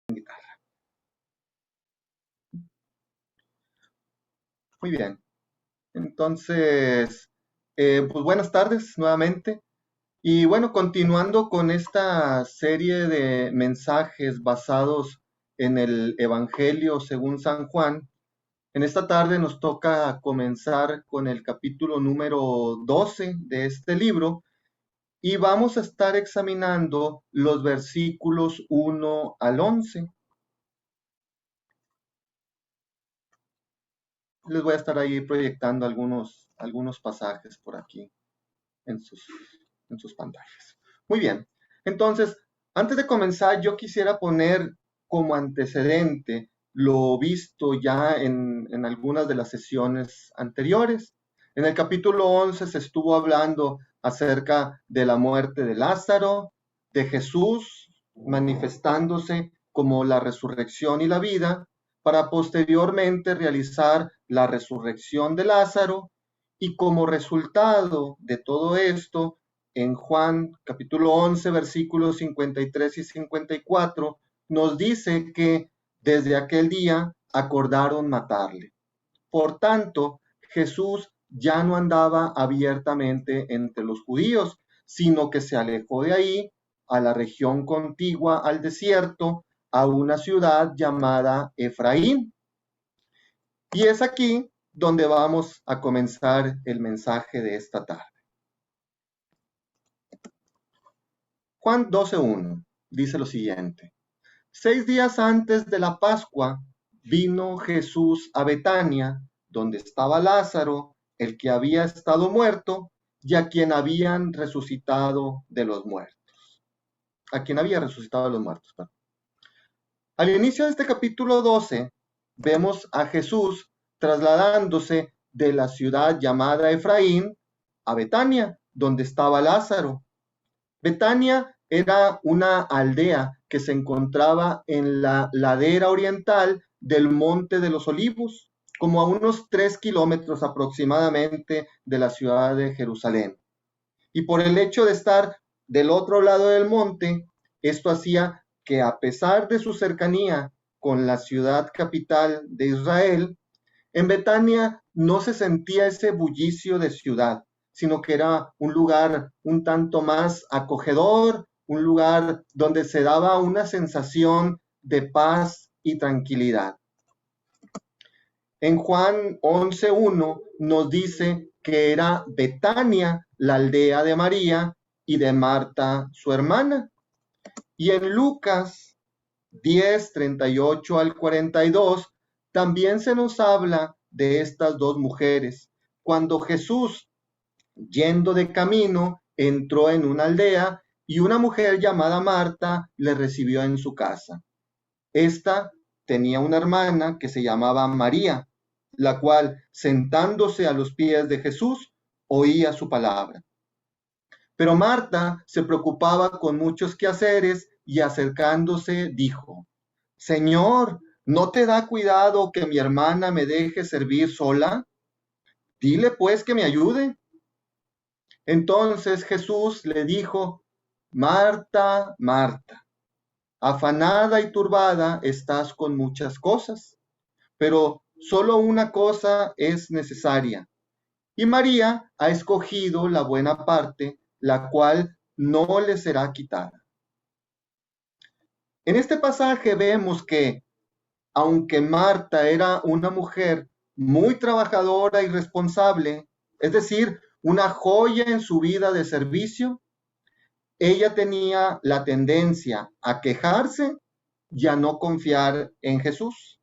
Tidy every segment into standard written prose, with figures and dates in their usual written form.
guitarra. Muy bien. Entonces, pues buenas tardes nuevamente. Y bueno, continuando con esta serie de mensajes basados en el Evangelio según San Juan, en esta tarde nos toca comenzar con el capítulo número 12 de este libro y vamos a estar examinando los versículos 1 al 11. Les voy a estar ahí proyectando algunos pasajes por aquí en sus pantallas. Muy bien, entonces, antes de comenzar, yo quisiera poner como antecedente lo visto ya en algunas de las sesiones anteriores. En el capítulo 11 se estuvo hablando acerca de la muerte de Lázaro, de Jesús manifestándose como la resurrección y la vida, para posteriormente realizar la resurrección de Lázaro, y como resultado de todo esto, en Juan capítulo 11, versículos 53 y 54, nos dice que desde aquel día acordaron matarle. Por tanto, Jesús ya no andaba abiertamente entre los judíos, sino que se alejó de ahí a la región contigua al desierto, a una ciudad llamada Efraín. Y es aquí donde vamos a comenzar el mensaje de esta tarde. Juan 12:1 dice lo siguiente: 6 días antes de la Pascua vino Jesús a Betania, donde estaba Lázaro, el que había estado muerto, y a quien habían resucitado de los muertos. A quien había resucitado de los muertos. Perdón. Al inicio de este capítulo 12, vemos a Jesús trasladándose de la ciudad llamada Efraín a Betania, donde estaba Lázaro. Betania era una aldea que se encontraba en la ladera oriental del Monte de los Olivos, como a unos 3 kilómetros aproximadamente de la ciudad de Jerusalén. Y por el hecho de estar del otro lado del monte, esto hacía que, a pesar de su cercanía con la ciudad capital de Israel, en Betania no se sentía ese bullicio de ciudad, sino que era un lugar un tanto más acogedor, un lugar donde se daba una sensación de paz y tranquilidad. En Juan 11:1 nos dice que era Betania, la aldea de María y de Marta, su hermana. Y en Lucas 10:38 al 42, también se nos habla de estas dos mujeres. Cuando Jesús, yendo de camino, entró en una aldea y una mujer llamada Marta le recibió en su casa. Esta tenía una hermana que se llamaba María, la cual, sentándose a los pies de Jesús, oía su palabra. Pero Marta se preocupaba con muchos quehaceres y, acercándose, dijo: Señor, ¿no te da cuidado que mi hermana me deje servir sola? Dile pues que me ayude. Entonces Jesús le dijo: Marta, Marta, afanada y turbada estás con muchas cosas, pero solo una cosa es necesaria. Y María ha escogido la buena parte, la cual no le será quitada. En este pasaje vemos que, aunque Marta era una mujer muy trabajadora y responsable, es decir, una joya en su vida de servicio, ella tenía la tendencia a quejarse y a no confiar en Jesús.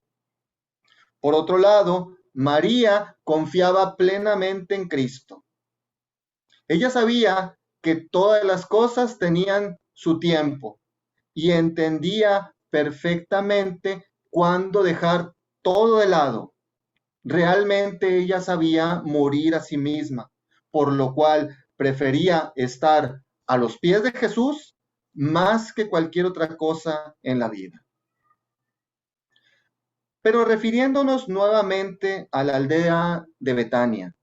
Por otro lado, María confiaba plenamente en Cristo. Ella sabía que todas las cosas tenían su tiempo y entendía perfectamente cuándo dejar todo de lado. Realmente ella sabía morir a sí misma, por lo cual prefería estar a los pies de Jesús más que cualquier otra cosa en la vida. Pero refiriéndonos nuevamente a la aldea de Betania,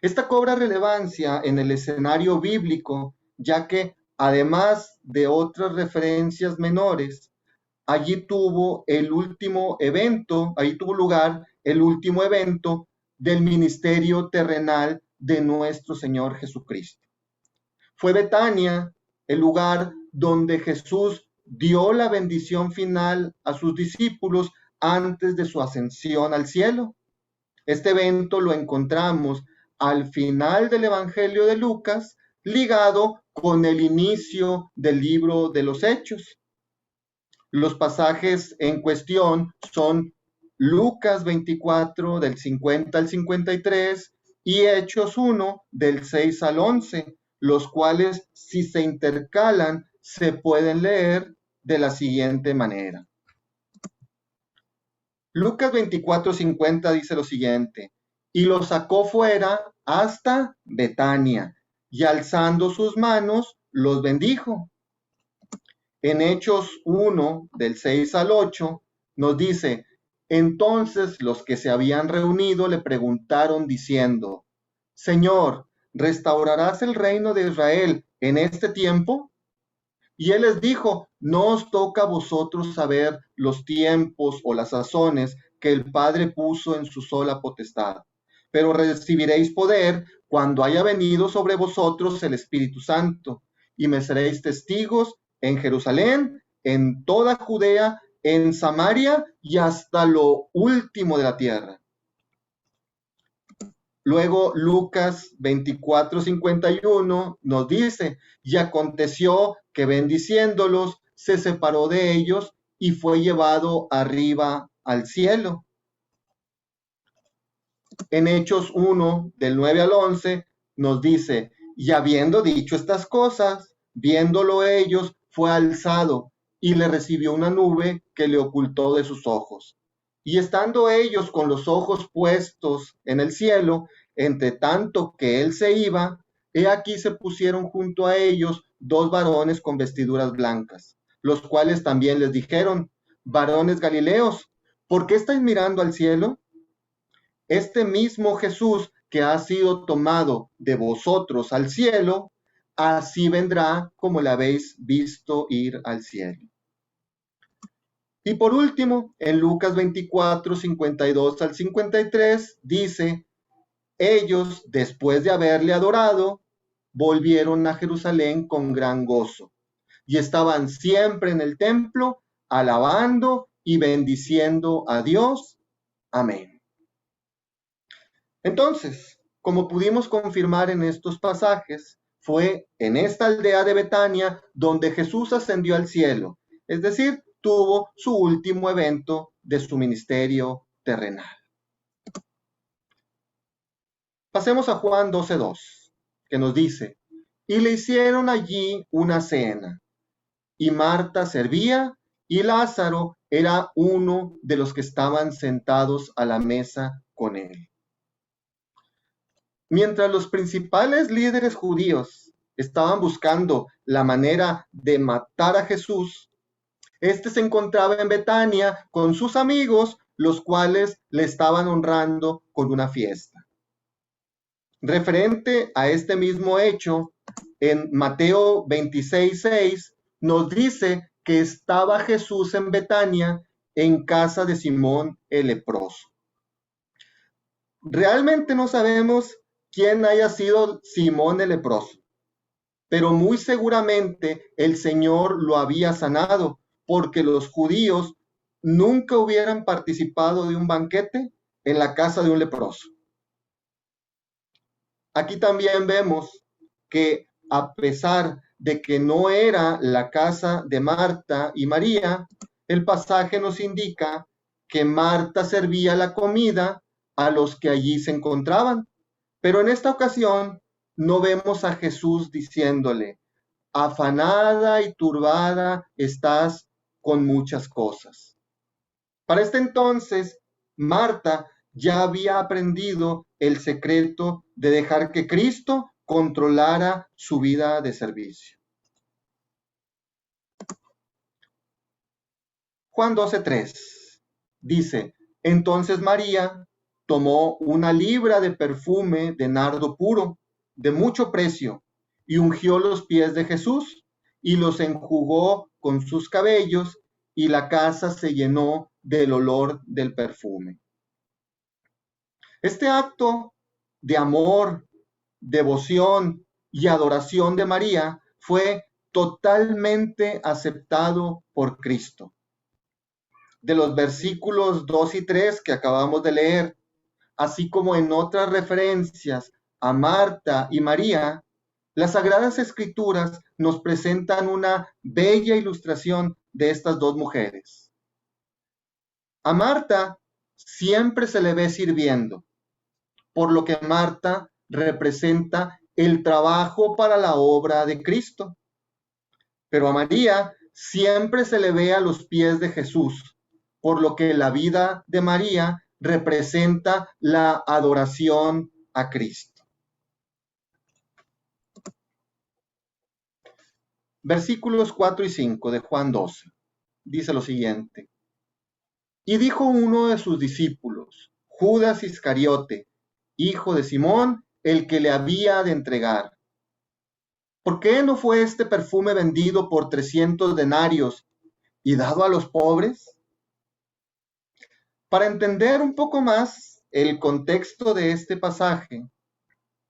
esta cobra relevancia en el escenario bíblico, ya que, además de otras referencias menores, allí tuvo lugar el último evento del ministerio terrenal de nuestro Señor Jesucristo. Fue Betania el lugar donde Jesús dio la bendición final a sus discípulos antes de su ascensión al cielo. Este evento lo encontramos al final del Evangelio de Lucas, ligado con el inicio del libro de los Hechos. Los pasajes en cuestión son Lucas 24 del 50 al 53 y Hechos 1 del 6 al 11, los cuales, si se intercalan, se pueden leer de la siguiente manera. Lucas 24:50 dice lo siguiente: y lo sacó fuera hasta Betania, y alzando sus manos, los bendijo. En Hechos 1, del 6 al 8, nos dice: entonces los que se habían reunido le preguntaron diciendo: Señor, ¿restaurarás el reino de Israel en este tiempo? Y él les dijo: no os toca a vosotros saber los tiempos o las sazones que el Padre puso en su sola potestad, pero recibiréis poder cuando haya venido sobre vosotros el Espíritu Santo, y me seréis testigos en Jerusalén, en toda Judea, en Samaria y hasta lo último de la tierra. Luego Lucas 24:51 nos dice: y aconteció que bendiciéndolos se separó de ellos y fue llevado arriba al cielo. En Hechos 1 del 9 al 11 nos dice: y habiendo dicho estas cosas, viéndolo ellos, fue alzado y le recibió una nube que le ocultó de sus ojos. Y estando ellos con los ojos puestos en el cielo, entre tanto que él se iba, he aquí se pusieron junto a ellos dos varones con vestiduras blancas, los cuales también les dijeron: varones Galileos, ¿por qué estáis mirando al cielo? Este mismo Jesús que ha sido tomado de vosotros al cielo, así vendrá como le habéis visto ir al cielo. Y por último, en Lucas 24:52 al 53, dice: ellos, después de haberle adorado, volvieron a Jerusalén con gran gozo, y estaban siempre en el templo, alabando y bendiciendo a Dios. Amén. Entonces, como pudimos confirmar en estos pasajes, fue en esta aldea de Betania donde Jesús ascendió al cielo, es decir, tuvo su último evento de su ministerio terrenal. Pasemos a Juan 12:2, que nos dice: y le hicieron allí una cena, y Marta servía, y Lázaro era uno de los que estaban sentados a la mesa con él. Mientras los principales líderes judíos estaban buscando la manera de matar a Jesús, este se encontraba en Betania con sus amigos, los cuales le estaban honrando con una fiesta. Referente a este mismo hecho, en Mateo 26:6 nos dice que estaba Jesús en Betania, en casa de Simón el leproso. Realmente no sabemos quién haya sido Simón el leproso, pero muy seguramente el Señor lo había sanado, porque los judíos nunca hubieran participado de un banquete en la casa de un leproso. Aquí también vemos que a pesar de que no era la casa de Marta y María, el pasaje nos indica que Marta servía la comida a los que allí se encontraban. Pero en esta ocasión no vemos a Jesús diciéndole: afanada y turbada estás con muchas cosas. Para este entonces, Marta ya había aprendido el secreto de dejar que Cristo controlara su vida de servicio. Juan 12:3 dice: entonces María tomó una libra de perfume de nardo puro, de mucho precio, y ungió los pies de Jesús, y los enjugó con sus cabellos, y la casa se llenó del olor del perfume. Este acto de amor, devoción y adoración de María fue totalmente aceptado por Cristo. De los versículos 2 y 3 que acabamos de leer, así como en otras referencias a Marta y María, las Sagradas Escrituras nos presentan una bella ilustración de estas dos mujeres. A Marta siempre se le ve sirviendo, por lo que Marta representa el trabajo para la obra de Cristo. Pero a María siempre se le ve a los pies de Jesús, por lo que la vida de María representa la adoración a Cristo. Versículos 4 y 5 de Juan 12. Dice lo siguiente. Y dijo uno de sus discípulos, Judas Iscariote, hijo de Simón, el que le había de entregar. ¿Por qué no fue este perfume vendido por 300 denarios y dado a los pobres? Para entender un poco más el contexto de este pasaje,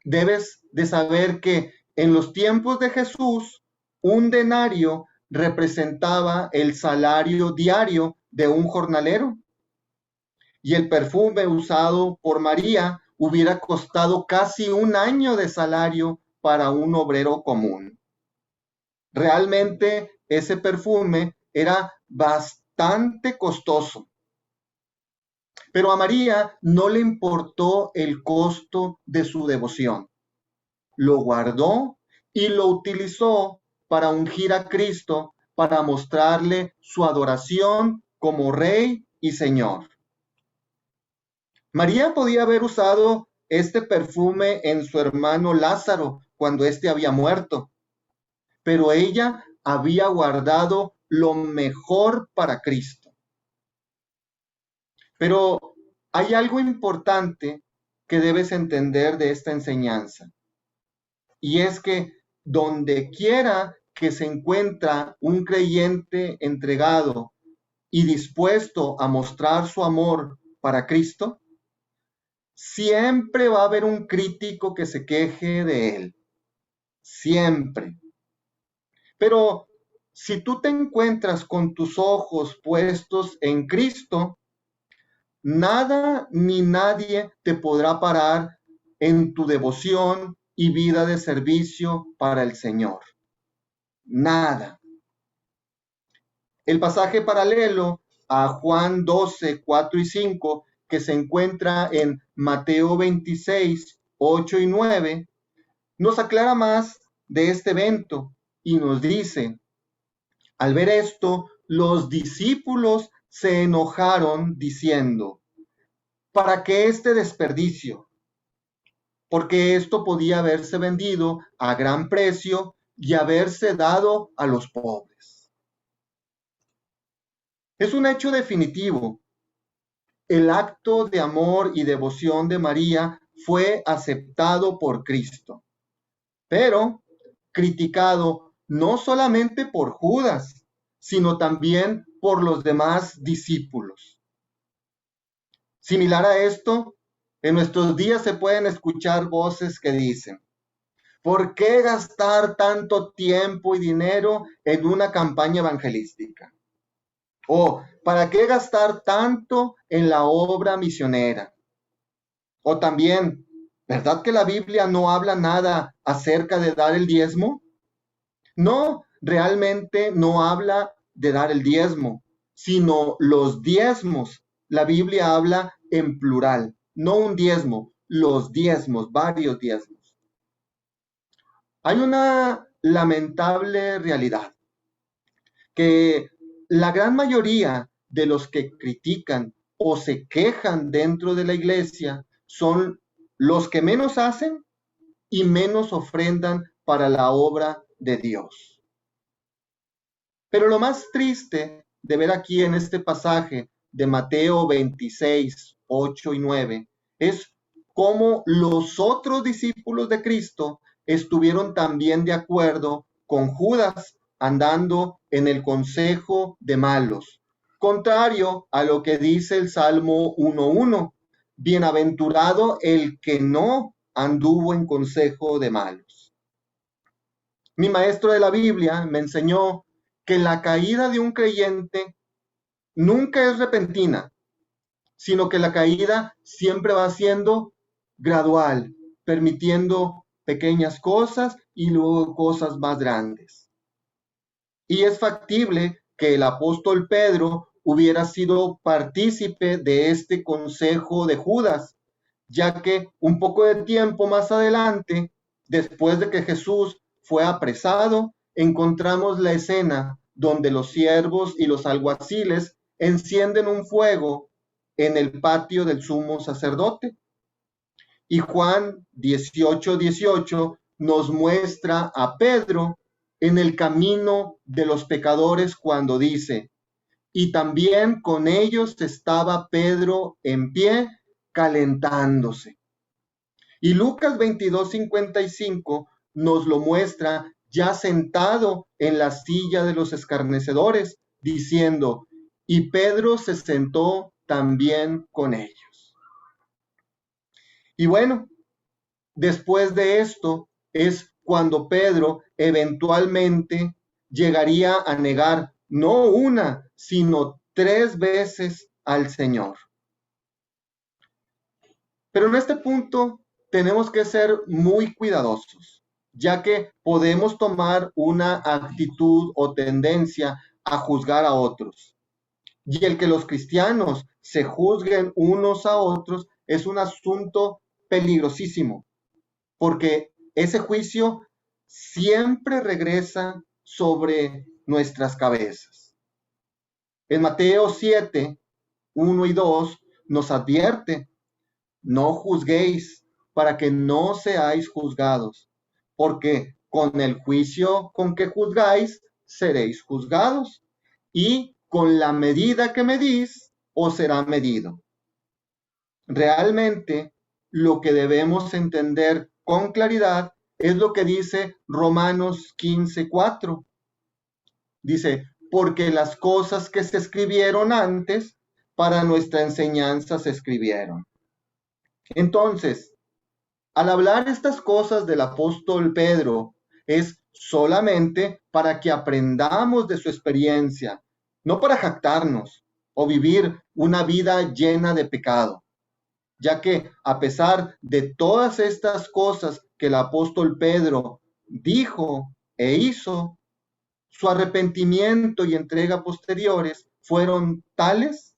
debes de saber que en los tiempos de Jesús, un denario representaba el salario diario de un jornalero. Y el perfume usado por María hubiera costado casi un año de salario para un obrero común. Realmente ese perfume era bastante costoso. Pero a María no le importó el costo de su devoción. Lo guardó y lo utilizó para ungir a Cristo, para mostrarle su adoración como Rey y Señor. María podía haber usado este perfume en su hermano Lázaro cuando éste había muerto, pero ella había guardado lo mejor para Cristo. Pero hay algo importante que debes entender de esta enseñanza, y es que donde quiera que se encuentra un creyente entregado y dispuesto a mostrar su amor para Cristo, siempre va a haber un crítico que se queje de él. Siempre. Pero si tú te encuentras con tus ojos puestos en Cristo, nada ni nadie te podrá parar en tu devoción y vida de servicio para el Señor. Nada. El pasaje paralelo a Juan 12, 4 y 5, que se encuentra en Mateo 26, 8 y 9, nos aclara más de este evento y nos dice, al ver esto, los discípulos se enojaron diciendo, ¿para qué este desperdicio? Porque esto podía haberse vendido a gran precio y haberse dado a los pobres. Es un hecho definitivo. El acto de amor y devoción de María fue aceptado por Cristo, pero criticado no solamente por Judas, sino también por los demás discípulos. Similar a esto, en nuestros días se pueden escuchar voces que dicen, ¿por qué gastar tanto tiempo y dinero en una campaña evangelística? O ¿para qué gastar tanto en la obra misionera? O también, ¿verdad que la Biblia no habla nada acerca de dar el diezmo? No, realmente no habla de dar el diezmo, sino los diezmos. La Biblia habla en plural, no un diezmo, los diezmos, varios diezmos. Hay una lamentable realidad, que la gran mayoría de los que critican o se quejan dentro de la iglesia son los que menos hacen y menos ofrendan para la obra de Dios. Pero lo más triste de ver aquí en este pasaje de Mateo 26, 8 y 9 es cómo los otros discípulos de Cristo estuvieron también de acuerdo con Judas andando en el consejo de malos, contrario a lo que dice el Salmo 1:1. Bienaventurado el que no anduvo en consejo de malos. Mi maestro de la Biblia me enseñó que la caída de un creyente nunca es repentina, sino que la caída siempre va siendo gradual, permitiendo pequeñas cosas y luego cosas más grandes. Y es factible que el apóstol Pedro hubiera sido partícipe de este consejo de Judas, ya que un poco de tiempo más adelante, después de que Jesús fue apresado, encontramos la escena donde los siervos y los alguaciles encienden un fuego en el patio del sumo sacerdote. Y Juan 18:18 nos muestra a Pedro en el camino de los pecadores cuando dice: y también con ellos estaba Pedro en pie calentándose. Y Lucas 22:55 nos lo muestra ya sentado en la silla de los escarnecedores, diciendo: y Pedro se sentó también con ellos. Y bueno, después de esto es cuando Pedro eventualmente llegaría a negar no una, sino 3 veces al Señor. Pero en este punto tenemos que ser muy cuidadosos, ya que podemos tomar una actitud o tendencia a juzgar a otros. Y el que los cristianos se juzguen unos a otros es un asunto peligrosísimo, porque ese juicio siempre regresa sobre nuestras cabezas. En Mateo 7:1 y 2 nos advierte: no juzguéis para que no seáis juzgados, porque con el juicio con que juzgáis seréis juzgados, y con la medida que medís os será medido. Realmente, lo que debemos entender con claridad es lo que dice Romanos 15:4. Dice: porque las cosas que se escribieron antes para nuestra enseñanza se escribieron. Entonces, al hablar estas cosas del apóstol Pedro, es solamente para que aprendamos de su experiencia, no para jactarnos o vivir una vida llena de pecado, ya que a pesar de todas estas cosas que el apóstol Pedro dijo e hizo, su arrepentimiento y entrega posteriores fueron tales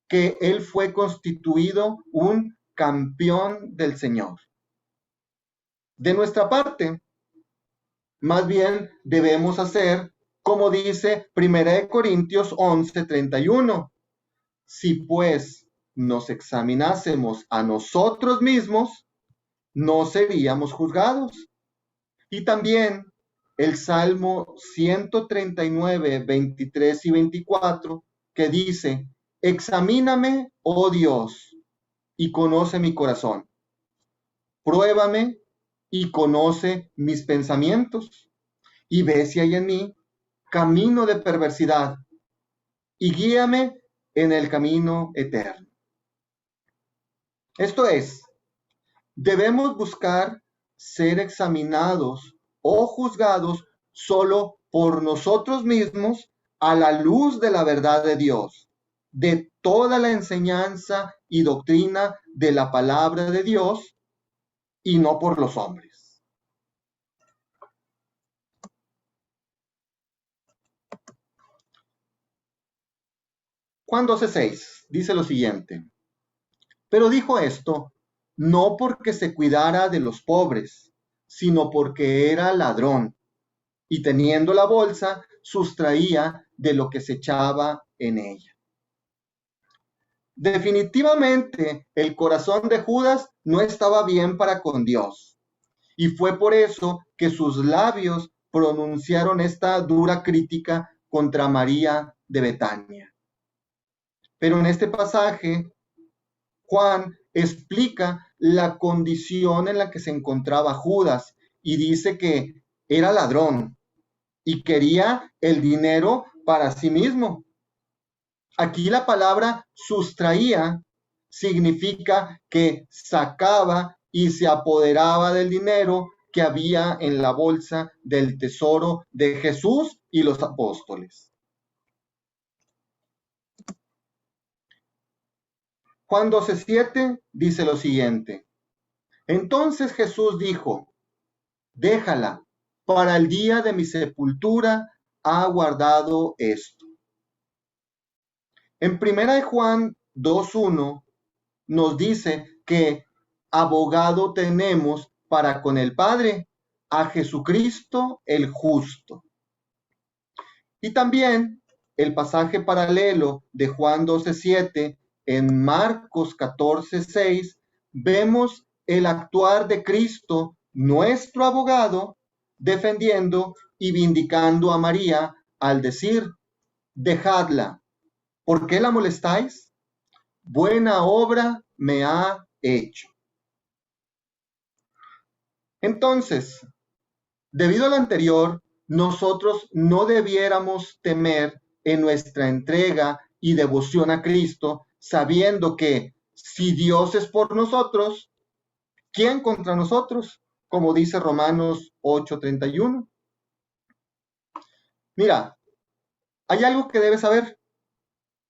que él fue constituido un campeón del Señor. De nuestra parte, más bien debemos hacer como dice 1 Corintios 11:31. Si pues nos examinásemos a nosotros mismos, no seríamos juzgados. Y también el Salmo 139:23 y 24, que dice: examíname, oh Dios, y conoce mi corazón. Pruébame y conoce mis pensamientos, y ve si hay en mí camino de perversidad, y guíame en el camino eterno. Esto es, debemos buscar ser examinados o juzgados solo por nosotros mismos a la luz de la verdad de Dios, de toda la enseñanza y doctrina de la palabra de Dios, y no por los hombres. Juan 12:6 dice lo siguiente: pero dijo esto no porque se cuidara de los pobres, sino porque era ladrón, y teniendo la bolsa, sustraía de lo que se echaba en ella. Definitivamente, el corazón de Judas no estaba bien para con Dios, y fue por eso que sus labios pronunciaron esta dura crítica contra María de Betania. Pero en este pasaje, Juan explica la condición en la que se encontraba Judas y dice que era ladrón y quería el dinero para sí mismo. Aquí la palabra sustraía significa que sacaba y se apoderaba del dinero que había en la bolsa del tesoro de Jesús y los apóstoles. Juan 12:7 dice lo siguiente: entonces Jesús dijo, déjala, para el día de mi sepultura ha guardado esto. En 1 Juan 2:1 nos dice que abogado tenemos para con el Padre, a Jesucristo el justo. Y también el pasaje paralelo de Juan 12:7 en Marcos 14:6 vemos el actuar de Cristo, nuestro abogado, defendiendo y vindicando a María al decir, dejadla, ¿por qué la molestáis? Buena obra me ha hecho. Entonces, debido a lo anterior, nosotros no debiéramos temer en nuestra entrega y devoción a Cristo, sabiendo que si Dios es por nosotros, ¿quién contra nosotros? Como dice Romanos 8:31. Mira, hay algo que debes saber,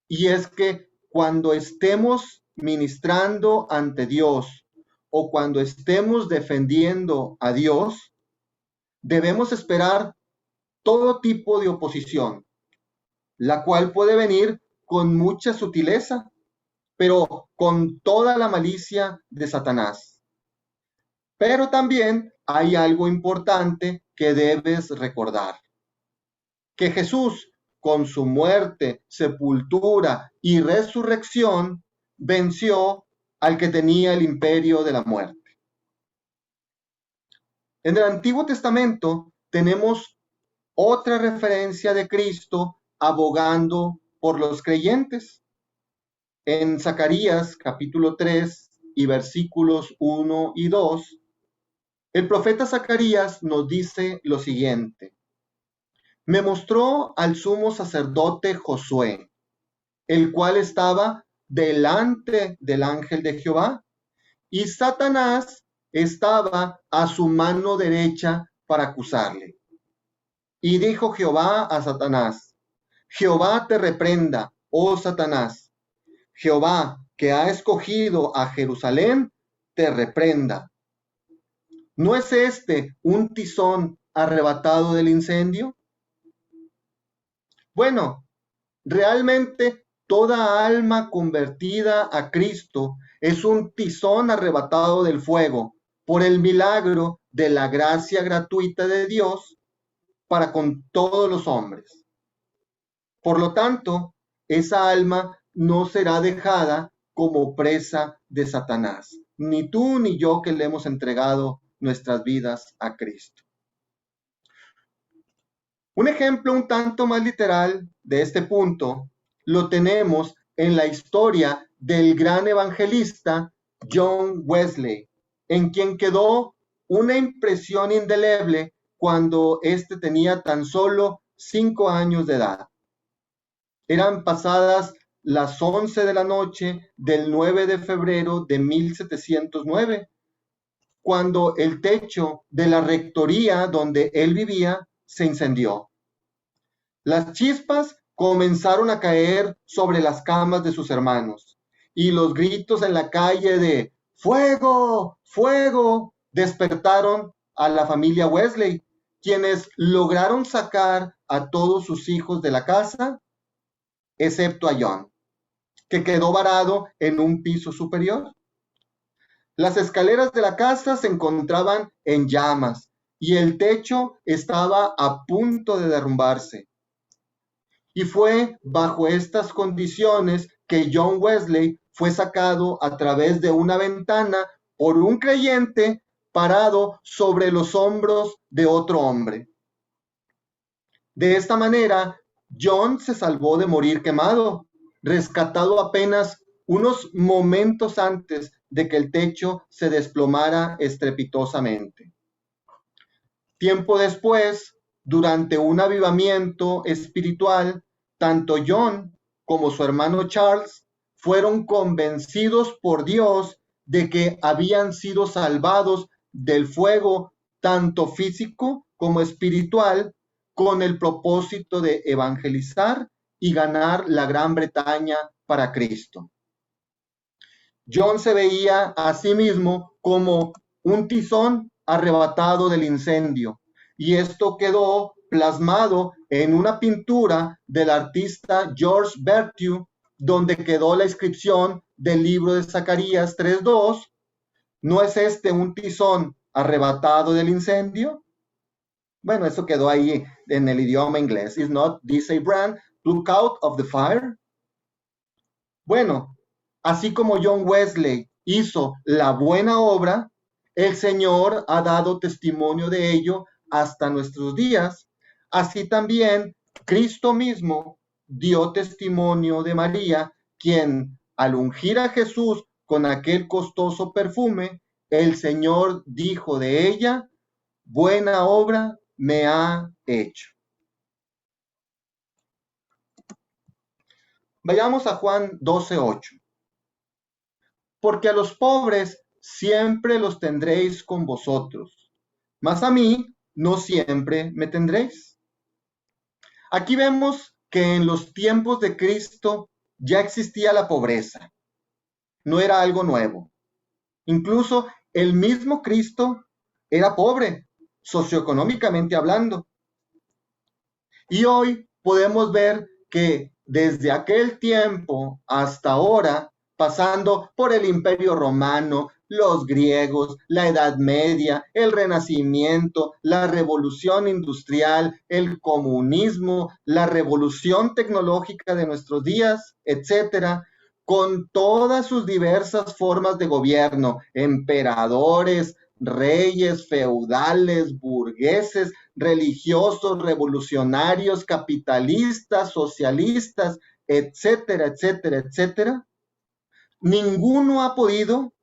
y es que cuando estemos ministrando ante Dios o cuando estemos defendiendo a Dios, debemos esperar todo tipo de oposición, la cual puede venir con mucha sutileza, pero con toda la malicia de Satanás. Pero también hay algo importante que debes recordar, que Jesús, con su muerte, sepultura y resurrección, venció al que tenía el imperio de la muerte. En el Antiguo Testamento tenemos otra referencia de Cristo abogando por los creyentes. En Zacarías capítulo 3 y versículos 1 y 2, el profeta Zacarías nos dice lo siguiente: me mostró al sumo sacerdote Josué, el cual estaba delante del ángel de Jehová, y Satanás estaba a su mano derecha para acusarle. Y dijo Jehová a Satanás, Jehová te reprenda, oh Satanás. Jehová, que ha escogido a Jerusalén, te reprenda. ¿No es este un tizón arrebatado del incendio? Bueno, realmente toda alma convertida a Cristo es un tizón arrebatado del fuego por el milagro de la gracia gratuita de Dios para con todos los hombres. Por lo tanto, esa alma no será dejada como presa de Satanás, ni tú ni yo que le hemos entregado nuestras vidas a Cristo. Un ejemplo un tanto más literal de este punto lo tenemos en la historia del gran evangelista John Wesley, en quien quedó una impresión indeleble cuando éste tenía tan solo 5 años de edad. Eran pasadas las 11 de la noche del 9 de febrero de 1709, cuando el techo de la rectoría donde él vivía se incendió. Las chispas comenzaron a caer sobre las camas de sus hermanos, y los gritos en la calle de ¡fuego! ¡Fuego! Despertaron a la familia Wesley, quienes lograron sacar a todos sus hijos de la casa, excepto a John, que quedó varado en un piso superior. Las escaleras de la casa se encontraban en llamas y el techo estaba a punto de derrumbarse. Y fue bajo estas condiciones que John Wesley fue sacado a través de una ventana por un creyente parado sobre los hombros de otro hombre. De esta manera, John se salvó de morir quemado, rescatado apenas unos momentos antes de que el techo se desplomara estrepitosamente. Tiempo después, Durante un avivamiento espiritual, tanto John como su hermano Charles fueron convencidos por Dios de que habían sido salvados del fuego tanto físico como espiritual, con el propósito de evangelizar y ganar la Gran Bretaña para Cristo. John se veía a sí mismo como un tizón arrebatado del incendio, y esto quedó plasmado en una pintura del artista George Berthiaume, donde quedó la inscripción del libro de Zacarías 3:2. ¿No es este un tizón arrebatado del incendio? Bueno, eso quedó ahí en el idioma inglés. Is not this a brand? Look out of the fire. Bueno, así como John Wesley hizo la buena obra, el Señor ha dado testimonio de ello hasta nuestros días. Así también Cristo mismo dio testimonio de María, quien al ungir a Jesús con aquel costoso perfume, el Señor dijo de ella: buena obra me ha hecho. Vayamos a Juan 12:8. Porque a los pobres siempre los tendréis con vosotros, mas a mí no siempre me tendréis. Aquí vemos que en los tiempos de Cristo ya existía la pobreza. No era algo nuevo. Incluso el mismo Cristo era pobre, socioeconómicamente hablando. Y hoy podemos ver que desde aquel tiempo hasta ahora, pasando por el Imperio Romano, los griegos, la Edad Media, el Renacimiento, la Revolución Industrial, el comunismo, la revolución tecnológica de nuestros días, etcétera, con todas sus diversas formas de gobierno, emperadores, reyes, feudales, burgueses, religiosos, revolucionarios, capitalistas, socialistas, etcétera, etcétera, etcétera, ninguno ha podido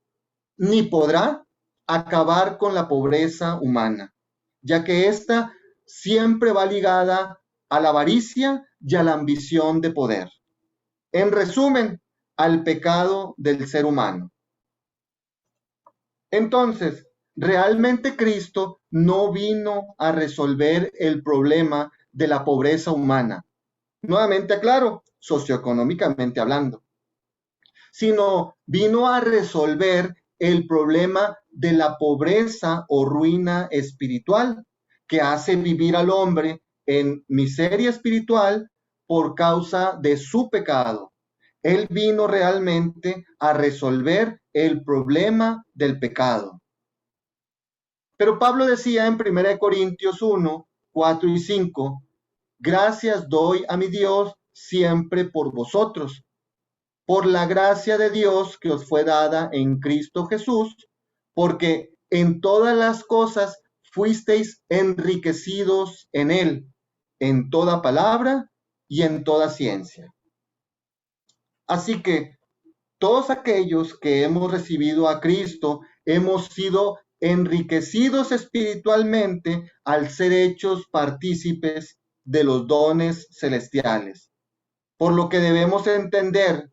ni podrá acabar con la pobreza humana, ya que ésta siempre va ligada a la avaricia y a la ambición de poder. En resumen, al pecado del ser humano. Entonces, realmente Cristo no vino a resolver el problema de la pobreza humana. Nuevamente aclaro, socioeconómicamente hablando, sino vino a resolver el problema de la pobreza o ruina espiritual que hace vivir al hombre en miseria espiritual por causa de su pecado. Él vino realmente a resolver el problema del pecado. Pero Pablo decía en 1 Corintios 1, 4 y 5, gracias doy a mi Dios siempre por vosotros, por la gracia de Dios que os fue dada en Cristo Jesús, porque en todas las cosas fuisteis enriquecidos en él, en toda palabra y en toda ciencia. Así que todos aquellos que hemos recibido a Cristo hemos sido enriquecidos espiritualmente al ser hechos partícipes de los dones celestiales. Por lo que debemos entender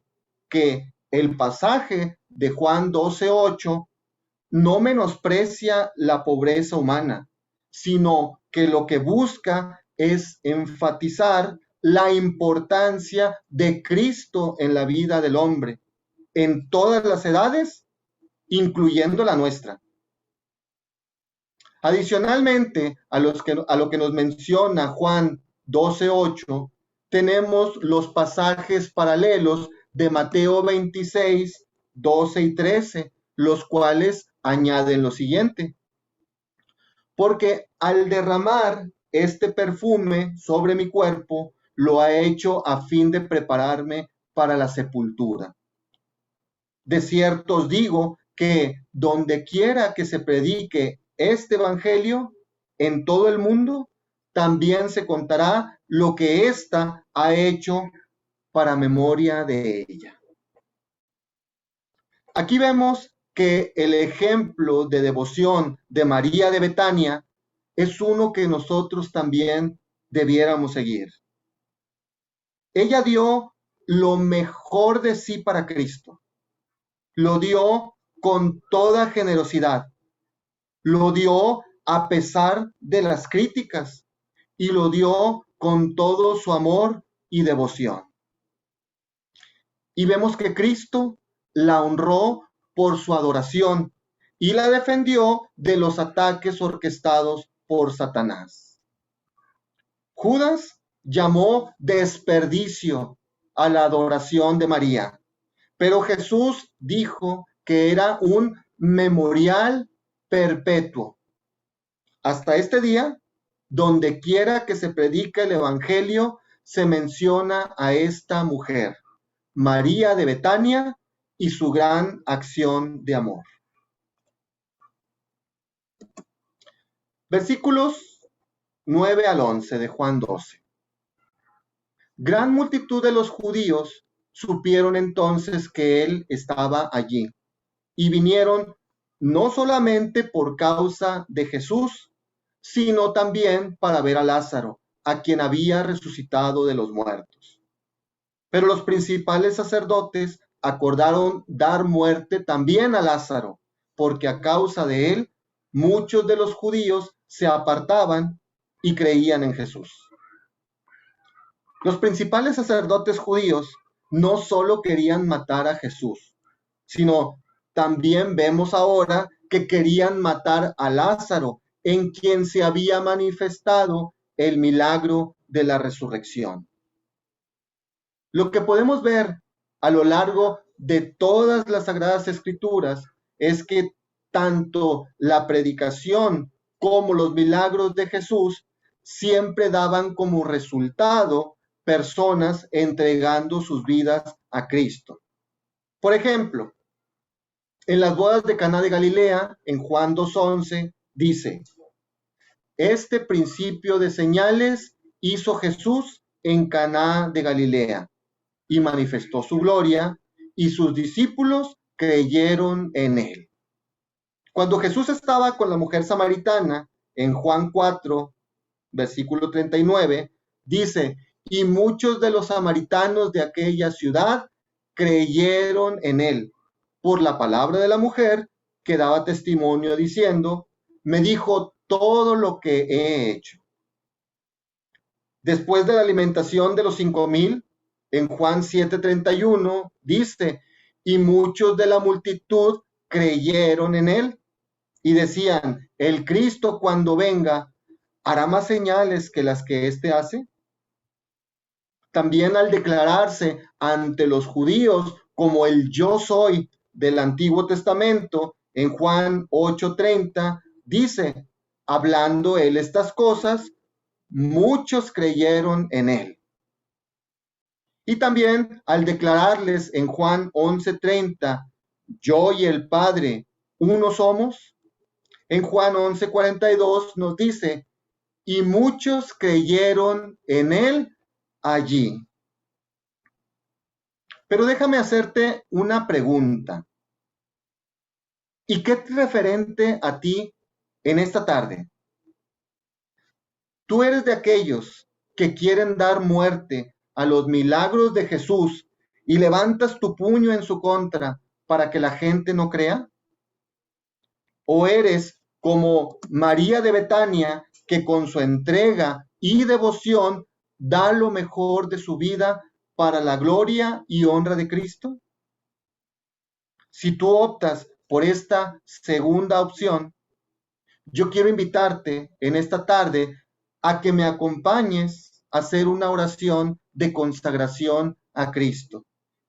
que el pasaje de Juan 12:8 no menosprecia la pobreza humana, sino que lo que busca es enfatizar la importancia de Cristo en la vida del hombre, en todas las edades, incluyendo la nuestra. Adicionalmente a lo que nos menciona Juan 12:8, tenemos los pasajes paralelos de Mateo 26, 12 y 13, los cuales añaden lo siguiente. Porque al derramar este perfume sobre mi cuerpo, lo ha hecho a fin de prepararme para la sepultura. De cierto os digo que donde quiera que se predique este evangelio en todo el mundo, también se contará lo que ésta ha hecho para memoria de ella. Aquí vemos que el ejemplo de devoción de María de Betania es uno que nosotros también debiéramos seguir. Ella dio lo mejor de sí para Cristo. Lo dio con toda generosidad. Lo dio a pesar de las críticas y lo dio con todo su amor y devoción. Y vemos que Cristo la honró por su adoración y la defendió de los ataques orquestados por Satanás. Judas llamó desperdicio a la adoración de María, pero Jesús dijo que era un memorial perpetuo. Hasta este día, donde quiera que se predica el Evangelio, se menciona a esta mujer, María de Betania, y su gran acción de amor. Versículos 9 al 11 de Juan 12. Gran multitud de los judíos supieron entonces que él estaba allí y vinieron no solamente por causa de Jesús, sino también para ver a Lázaro, a quien había resucitado de los muertos. Pero los principales sacerdotes acordaron dar muerte también a Lázaro, porque a causa de él muchos de los judíos se apartaban y creían en Jesús. Los principales sacerdotes judíos no solo querían matar a Jesús, sino también vemos ahora que querían matar a Lázaro, en quien se había manifestado el milagro de la resurrección. Lo que podemos ver a lo largo de todas las Sagradas Escrituras es que tanto la predicación como los milagros de Jesús siempre daban como resultado personas entregando sus vidas a Cristo. Por ejemplo, en las bodas de Caná de Galilea, en Juan 2:11, dice: este principio de señales hizo Jesús en Caná de Galilea y manifestó su gloria, y sus discípulos creyeron en él. Cuando Jesús estaba con la mujer samaritana, en Juan 4, versículo 39, dice: y muchos de los samaritanos de aquella ciudad creyeron en él, por la palabra de la mujer que daba testimonio diciendo: me dijo todo lo que he hecho. Después de la alimentación de los 5,000, en Juan 7:31, dice: y muchos de la multitud creyeron en él y decían: el Cristo cuando venga hará más señales que las que éste hace. También al declararse ante los judíos como el yo soy del Antiguo Testamento, en Juan 8:30, dice: hablando él estas cosas, muchos creyeron en él. Y también al declararles en Juan 11:30, yo y el Padre uno somos, en Juan 11:42 nos dice: y muchos creyeron en él allí. Pero déjame hacerte una pregunta. ¿Y qué es referente a ti en esta tarde? ¿Tú eres de aquellos que quieren dar muerte a los milagros de Jesús y levantas tu puño en su contra para que la gente no crea? ¿O eres como María de Betania, que con su entrega y devoción da lo mejor de su vida para la gloria y honra de Cristo? Si tú optas por esta segunda opción, yo quiero invitarte en esta tarde a que me acompañes a hacer una oración de consagración a Cristo.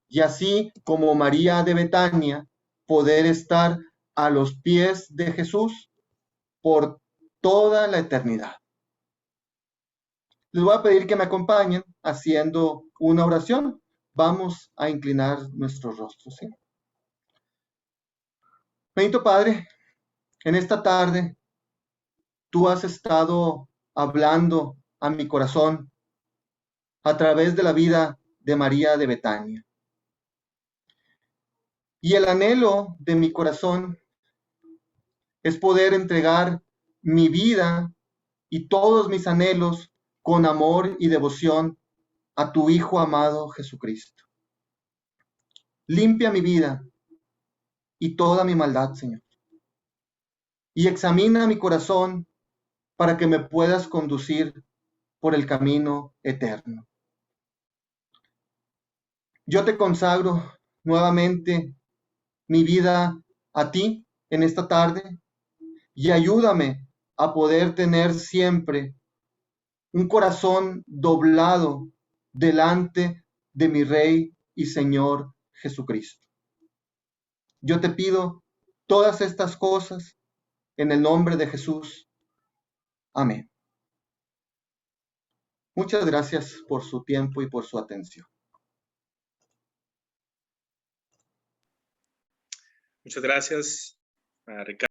Y así como María de Betania, poder estar a los pies de Jesús por toda la eternidad. Les voy a pedir que me acompañen haciendo una oración. Vamos a inclinar nuestros rostros, ¿sí? Bendito Padre, en esta tarde tú has estado hablando a mi corazón a través de la vida de María de Betania. Y el anhelo de mi corazón es poder entregar mi vida y todos mis anhelos con amor y devoción a tu Hijo amado Jesucristo. Limpia mi vida y toda mi maldad, Señor, y examina mi corazón para que me puedas conducir por el camino eterno. Yo te consagro nuevamente mi vida a ti en esta tarde y ayúdame a poder tener siempre un corazón doblado delante de mi Rey y Señor Jesucristo. Yo te pido todas estas cosas en el nombre de Jesús. Amén. Muchas gracias por su tiempo y por su atención. Muchas gracias, Ricardo.